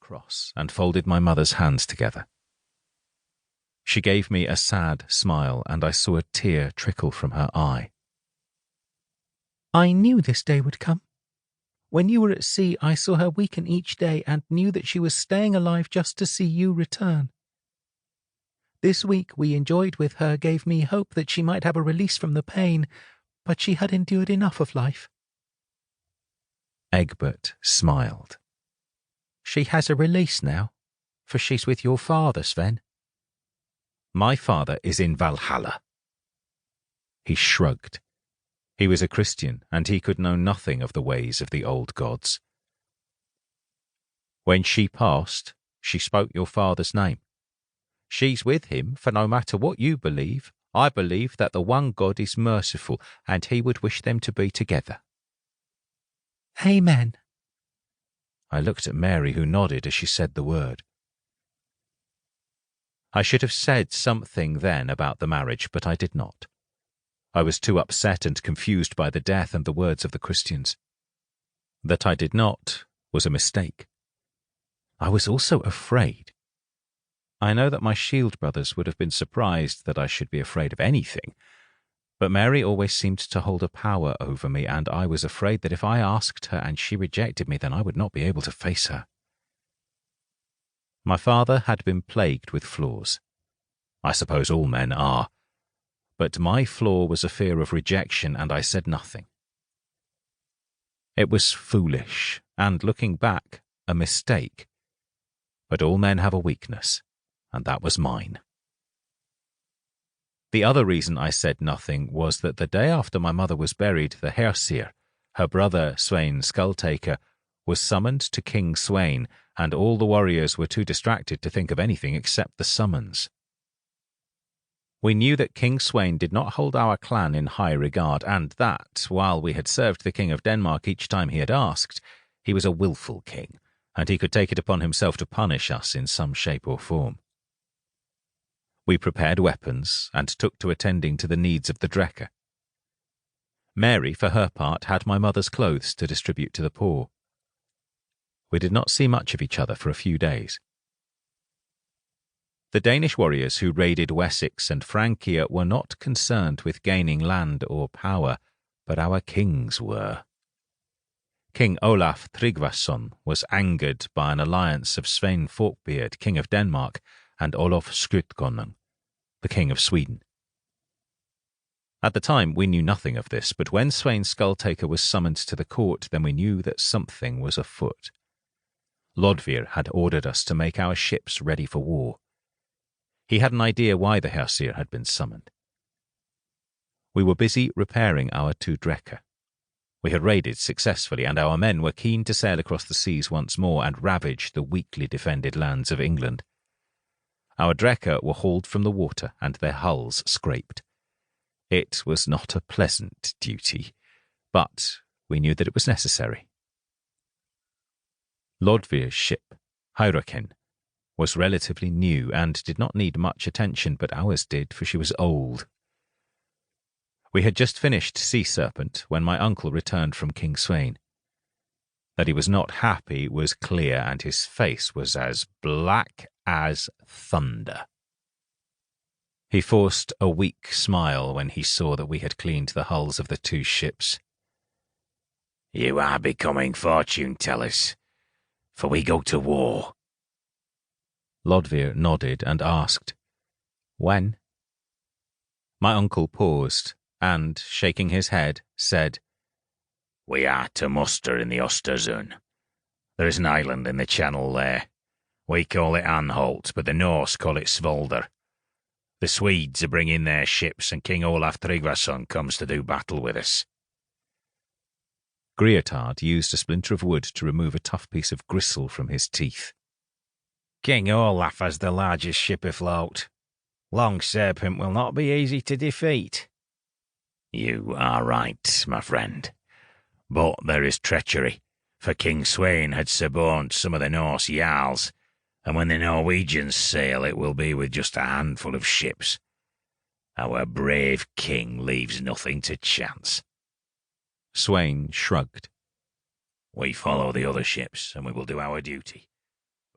cross and folded my mother's hands together. She gave me a sad smile, and I saw a tear trickle from her eye. I knew this day would come. When you were at sea, I saw her weaken each day and knew that she was staying alive just to see you return. This week we enjoyed with her gave me hope that she might have a release from the pain, but she had endured enough of life. Egbert smiled. She has a release now, for she's with your father, Sven. My father is in Valhalla. He shrugged. He was a Christian, and he could know nothing of the ways of the old gods. When she passed, she spoke your father's name. She's with him, for no matter what you believe, I believe that the one God is merciful, and he would wish them to be together. Amen. I looked at Mary, who nodded as she said the word. I should have said something then about the marriage, but I did not. I was too upset and confused by the death and the words of the Christians. That I did not was a mistake. I was also afraid. I know that my shield brothers would have been surprised that I should be afraid of anything, but Mary always seemed to hold a power over me, and I was afraid that if I asked her and she rejected me, then I would not be able to face her. My father had been plagued with flaws. I suppose all men are. But my flaw was a fear of rejection, and I said nothing. It was foolish, and looking back, a mistake. But all men have a weakness, and that was mine. The other reason I said nothing was that the day after my mother was buried, the Hersir, her brother Sweyn Skulltaker, was summoned to King Sweyn, and all the warriors were too distracted to think of anything except the summons. We knew that King Sweyn did not hold our clan in high regard, and that, while we had served the King of Denmark each time he had asked, he was a willful king, and he could take it upon himself to punish us in some shape or form. We prepared weapons and took to attending to the needs of the Drecker. Mary, for her part, had my mother's clothes to distribute to the poor. We did not see much of each other for a few days. The Danish warriors who raided Wessex and Francia were not concerned with gaining land or power, but our kings were. King Olaf Tryggvason was angered by an alliance of Sweyn Forkbeard, king of Denmark, and Olof Skrytkonung, the king of Sweden. At the time we knew nothing of this, but when Sweyn Skulltaker was summoned to the court, then we knew that something was afoot. Lodvir had ordered us to make our ships ready for war. He had an idea why the Hersir had been summoned. We were busy repairing our two Drecker. We had raided successfully, and our men were keen to sail across the seas once more and ravage the weakly defended lands of England. Our Drecker were hauled from the water and their hulls scraped. It was not a pleasant duty, but we knew that it was necessary. Lodvir's ship, Hyrroken, was relatively new and did not need much attention, but ours did, for she was old. We had just finished Sea Serpent when my uncle returned from King Sweyn. That he was not happy was clear, and his face was as black as thunder. He forced a weak smile when he saw that we had cleaned the hulls of the two ships. "You are becoming fortune-tellers, for we go to war." Lodvir nodded and asked, "When?" My uncle paused and, shaking his head, said, "We are to muster in the Östersund. There is an island in the channel there. We call it Anholt, but the Norse call it Svolder. The Swedes are bringing their ships, and King Olaf Tryggvason comes to do battle with us." Griotard used a splinter of wood to remove a tough piece of gristle from his teeth. "King Olaf has the largest ship afloat. Long Serpent will not be easy to defeat." "You are right, my friend. But there is treachery, for King Sweyn had suborned some of the Norse jarls, and when the Norwegians sail it will be with just a handful of ships. Our brave king leaves nothing to chance." Sweyn shrugged. "We follow the other ships, and we will do our duty.